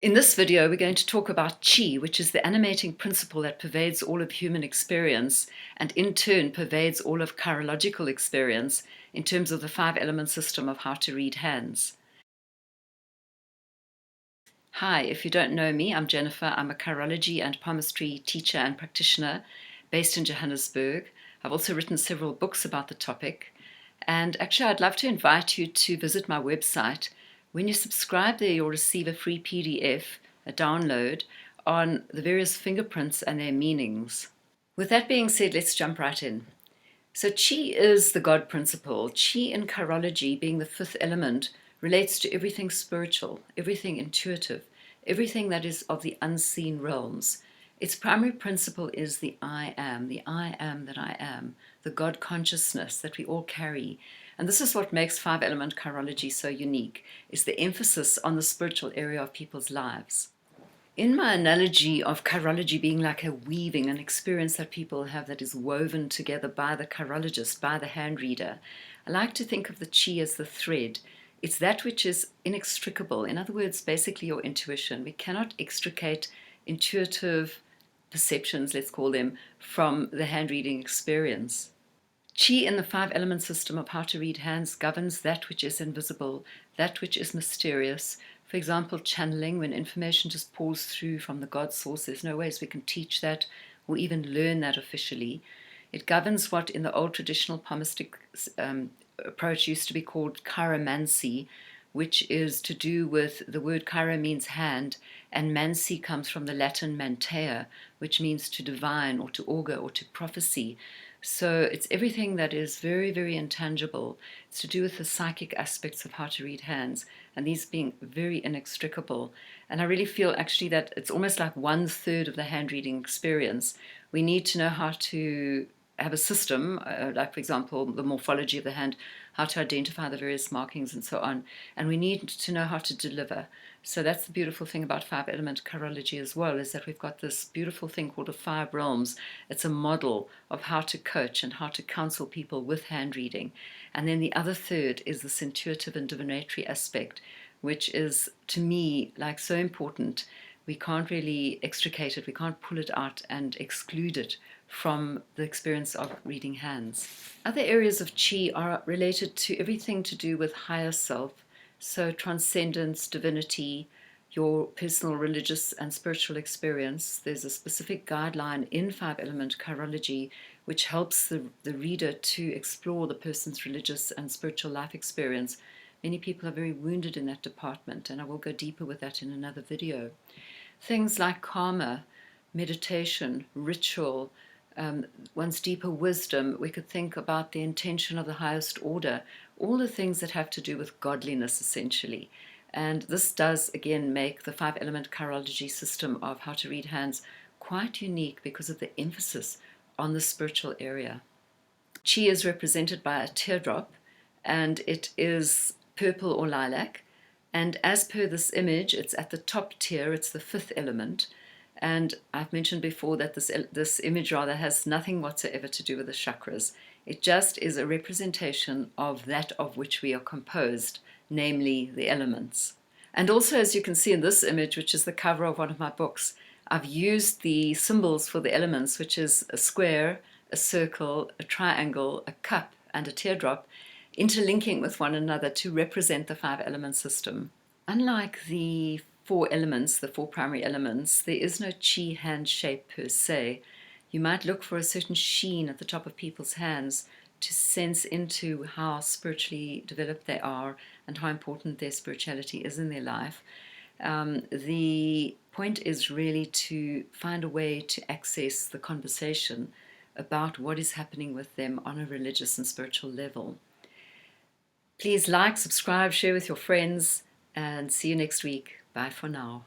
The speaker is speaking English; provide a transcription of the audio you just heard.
In this video, we're going to talk about Chi, which is the animating principle that pervades all of human experience and in turn pervades all of chirological experience in terms of the 5-element system of how to read hands. Hi, if you don't know me, I'm Jennifer. I'm a chirology and palmistry teacher and practitioner based in Johannesburg. I've also written several books about the topic. And actually, I'd love to invite you to visit my website. When you subscribe there, you'll receive a free PDF, a download, on the various fingerprints and their meanings. With that being said, let's jump right in. So Chi is the God principle. Chi in chirology, being the 5th element, relates to everything spiritual, everything intuitive, everything that is of the unseen realms. Its primary principle is the I am that I am, the God consciousness that we all carry. And this is what makes 5-element chirology so unique, is the emphasis on the spiritual area of people's lives. In my analogy of chirology being like a weaving, an experience that people have that is woven together by the chirologist, by the hand reader, I like to think of the Chi as the thread. It's that which is inextricable. In other words, basically your intuition. We cannot extricate intuitive perceptions, let's call them, from the hand reading experience. Chi in the 5-element system of how to read hands governs that which is invisible, that which is mysterious. For example, channeling, when information just pours through from the God source. There's no ways we can teach that or even learn that officially. It governs what in the old traditional palmistic approach used to be called chiromancy, which is to do with the word chiro means hand, and mancy comes from the Latin mantea, which means to divine or to augur or to prophecy. So it's everything that is very, very intangible. It's to do with the psychic aspects of how to read hands, and these being very inextricable. And I really feel actually that it's almost like 1/3 of the hand reading experience. We need to know how to have a system, like for example, the morphology of the hand, how to identify the various markings and so on. And we need to know how to deliver. So that's the beautiful thing about 5-element chirology as well, is that we've got this beautiful thing called the 5 realms. It's a model of how to coach and how to counsel people with hand reading. And then the other third is this intuitive and divinatory aspect, which is, to me, like so important. We can't really extricate it, we can't pull it out and exclude it from the experience of reading hands. Other areas of Chi are related to everything to do with higher self, so transcendence, divinity, your personal religious and spiritual experience. There's a specific guideline in 5-element chirology which helps the reader to explore the person's religious and spiritual life experience. Many people are very wounded in that department, and I will go deeper with that in another video. Things like karma, meditation, ritual, one's deeper wisdom. We could think about the intention of the highest order, all the things that have to do with godliness, essentially. And this does, again, make the 5-element chirology system of how to read hands quite unique because of the emphasis on the spiritual area. Chi is represented by a teardrop, and it is purple or lilac. And as per this image, it's at the top tier, it's the 5th element. And I've mentioned before that this image rather has nothing whatsoever to do with the chakras. It just is a representation of that of which we are composed, namely the elements. And also, as you can see in this image, which is the cover of one of my books, I've used the symbols for the elements, which is a square, a circle, a triangle, a cup, and a teardrop, interlinking with one another to represent the 5-element system. Unlike the 4 elements, the 4 primary elements, there is no Chi hand shape per se. You might look for a certain sheen at the top of people's hands to sense into how spiritually developed they are and how important their spirituality is in their life. The point is really to find a way to access the conversation about what is happening with them on a religious and spiritual level. Please like, subscribe, share with your friends, and see you next week. Bye for now.